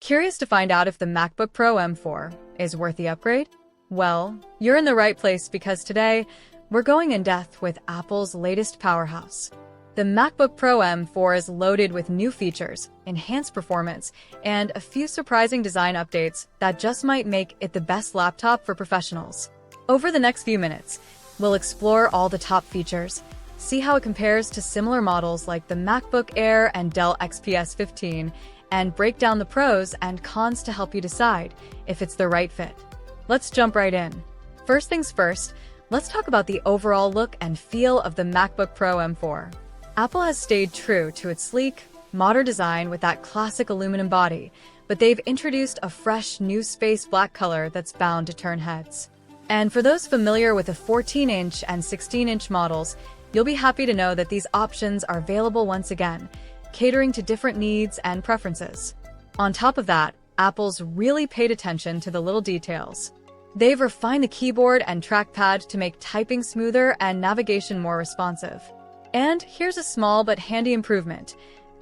Curious to find out if the MacBook Pro M4 is worth the upgrade? Well, you're in the right place because today, we're going in depth with Apple's latest powerhouse. The MacBook Pro M4 is loaded with new features, enhanced performance, and a few surprising design updates that just might make it the best laptop for professionals. Over the next few minutes, we'll explore all the top features, see how it compares to similar models like the MacBook Air and Dell XPS 15, and break down the pros and cons to help you decide if it's the right fit. Let's jump right in. First things first, let's talk about the overall look and feel of the MacBook Pro M4. Apple has stayed true to its sleek, modern design with that classic aluminum body, but they've introduced a fresh new space black color that's bound to turn heads. And for those familiar with the 14-inch and 16-inch models, you'll be happy to know that these options are available once again, catering to different needs and preferences. On top of that, Apple's really paid attention to the little details. They've refined the keyboard and trackpad to make typing smoother and navigation more responsive. And here's a small but handy improvement.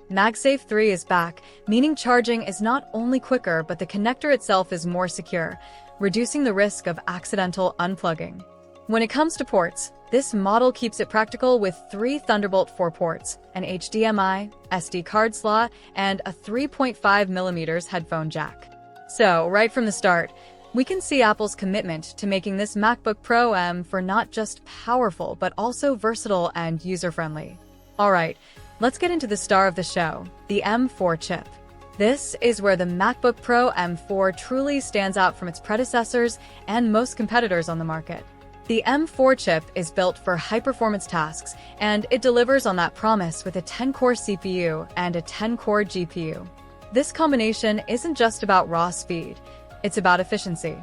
MagSafe 3 is back, meaning charging is not only quicker, but the connector itself is more secure, reducing the risk of accidental unplugging. When it comes to ports, this model keeps it practical with 3 Thunderbolt 4 ports, an HDMI, SD card slot, and a 3.5mm headphone jack. So, right from the start, we can see Apple's commitment to making this MacBook Pro M4 not just powerful, but also versatile and user-friendly. Alright, let's get into the star of the show, the M4 chip. This is where the MacBook Pro M4 truly stands out from its predecessors and most competitors on the market. The M4 chip is built for high-performance tasks, and it delivers on that promise with a 10-core CPU and a 10-core GPU. This combination isn't just about raw speed, it's about efficiency.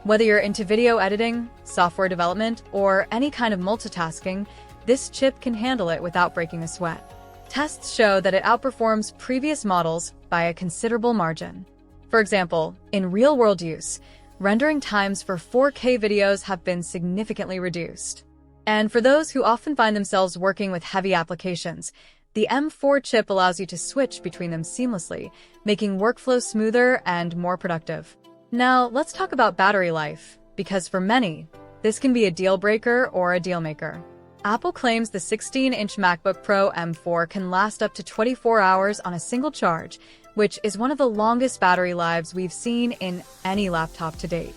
Whether you're into video editing, software development, or any kind of multitasking, this chip can handle it without breaking a sweat. Tests show that it outperforms previous models by a considerable margin. For example, in real-world use, rendering times for 4K videos have been significantly reduced. And for those who often find themselves working with heavy applications, the M4 chip allows you to switch between them seamlessly, making workflow smoother and more productive. Now, let's talk about battery life, because for many, this can be a deal breaker or a deal maker. Apple claims the 16-inch MacBook Pro M4 can last up to 24 hours on a single charge, which is one of the longest battery lives we've seen in any laptop to date.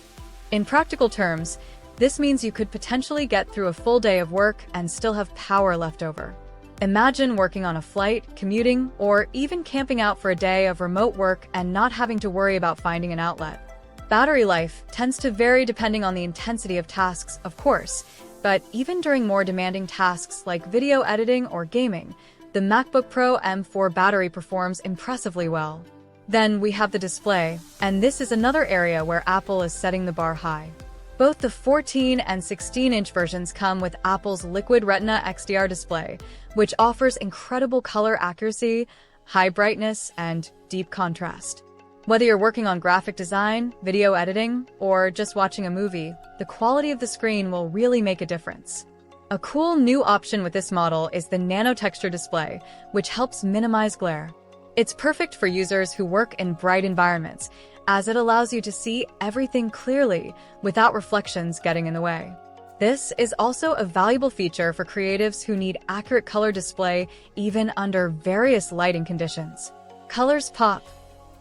In practical terms, this means you could potentially get through a full day of work and still have power left over. Imagine working on a flight, commuting, or even camping out for a day of remote work and not having to worry about finding an outlet. Battery life tends to vary depending on the intensity of tasks, of course, but even during more demanding tasks like video editing or gaming, the MacBook Pro M4 battery performs impressively well. Then we have the display, and this is another area where Apple is setting the bar high. Both the 14 and 16-inch versions come with Apple's Liquid Retina XDR display, which offers incredible color accuracy, high brightness, and deep contrast. Whether you're working on graphic design, video editing, or just watching a movie, the quality of the screen will really make a difference. A cool new option with this model is the Nano Texture display, which helps minimize glare. It's perfect for users who work in bright environments, as it allows you to see everything clearly without reflections getting in the way. This is also a valuable feature for creatives who need accurate color display even under various lighting conditions. Colors pop,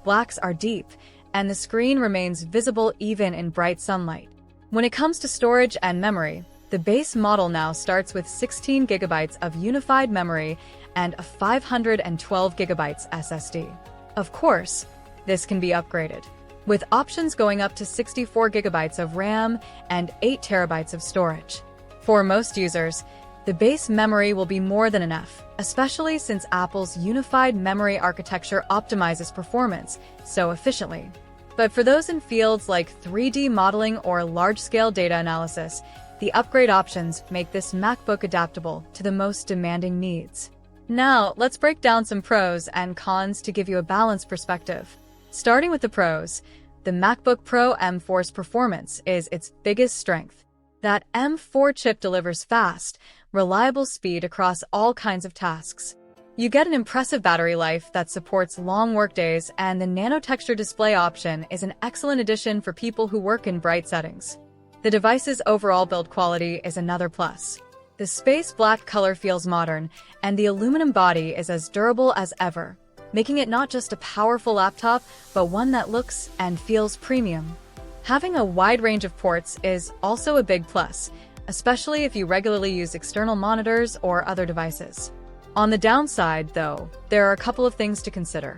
blacks are deep, and the screen remains visible even in bright sunlight. When it comes to storage and memory, the base model now starts with 16 GB of unified memory and a 512 GB SSD. Of course, this can be upgraded, with options going up to 64 GB of RAM and 8 TB of storage. For most users, the base memory will be more than enough, especially since Apple's unified memory architecture optimizes performance so efficiently. But for those in fields like 3D modeling or large-scale data analysis, the upgrade options make this MacBook adaptable to the most demanding needs. Now, let's break down some pros and cons to give you a balanced perspective. Starting with the pros, the MacBook Pro M4's performance is its biggest strength. That M4 chip delivers fast, reliable speed across all kinds of tasks. You get an impressive battery life that supports long workdays, and the Nano Texture display option is an excellent addition for people who work in bright settings. The device's overall build quality is another plus. The space black color feels modern, and the aluminum body is as durable as ever, making it not just a powerful laptop, but one that looks and feels premium. Having a wide range of ports is also a big plus, especially if you regularly use external monitors or other devices. On the downside, though, there are a couple of things to consider.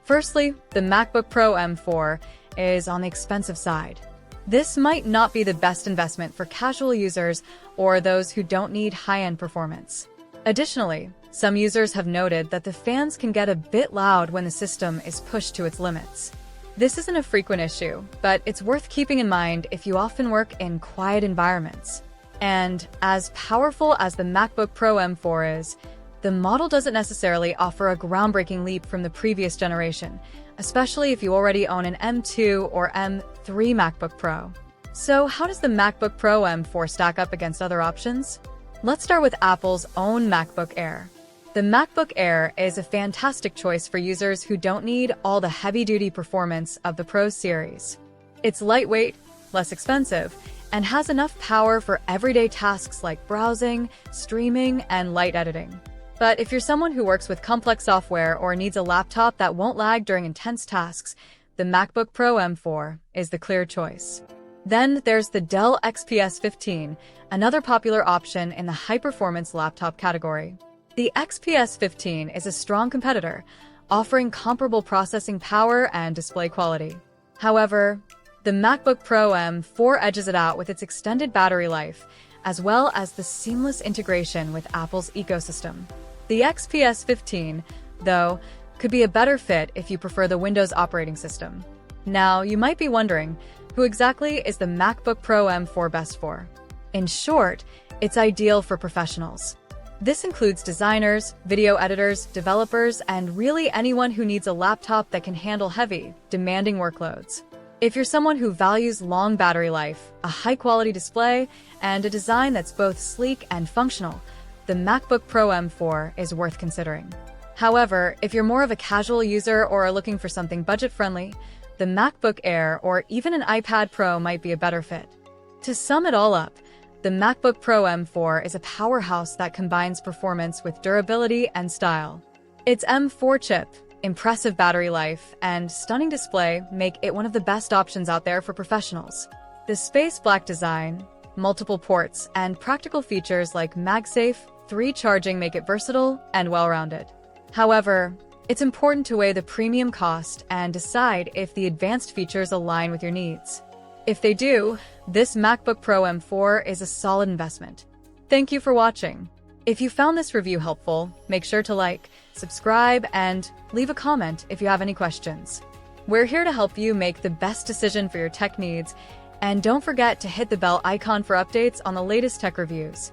Firstly, the MacBook Pro M4 is on the expensive side. This might not be the best investment for casual users or those who don't need high-end performance. Additionally, some users have noted that the fans can get a bit loud when the system is pushed to its limits. This isn't a frequent issue, but it's worth keeping in mind if you often work in quiet environments. And as powerful as the MacBook Pro M4 is, the model doesn't necessarily offer a groundbreaking leap from the previous generation, especially if you already own an M2 or M3 MacBook Pro. So how does the MacBook Pro M4 stack up against other options? Let's start with Apple's own MacBook Air. The MacBook Air is a fantastic choice for users who don't need all the heavy-duty performance of the Pro series. It's lightweight, less expensive, and has enough power for everyday tasks like browsing, streaming, and light editing. But if you're someone who works with complex software or needs a laptop that won't lag during intense tasks, the MacBook Pro M4 is the clear choice. Then there's the Dell XPS 15, another popular option in the high-performance laptop category. The XPS 15 is a strong competitor, offering comparable processing power and display quality. However, the MacBook Pro M4 edges it out with its extended battery life, as well as the seamless integration with Apple's ecosystem. The XPS 15, though, could be a better fit if you prefer the Windows operating system. Now, you might be wondering, who exactly is the MacBook Pro M4 best for? In short, it's ideal for professionals. This includes designers, video editors, developers, and really anyone who needs a laptop that can handle heavy, demanding workloads. If you're someone who values long battery life, a high-quality display, and a design that's both sleek and functional, the MacBook Pro M4 is worth considering. However, if you're more of a casual user or are looking for something budget-friendly, the MacBook Air or even an iPad Pro might be a better fit. To sum it all up, the MacBook Pro M4 is a powerhouse that combines performance with durability and style. Its M4 chip, impressive battery life, and stunning display make it one of the best options out there for professionals. The space black design, multiple ports, and practical features like MagSafe 3 charging make it versatile and well-rounded. However, it's important to weigh the premium cost and decide if the advanced features align with your needs. If they do, this MacBook Pro M4 is a solid investment. Thank you for watching. If you found this review helpful, make sure to like, subscribe, and leave a comment if you have any questions. We're here to help you make the best decision for your tech needs, and don't forget to hit the bell icon for updates on the latest tech reviews.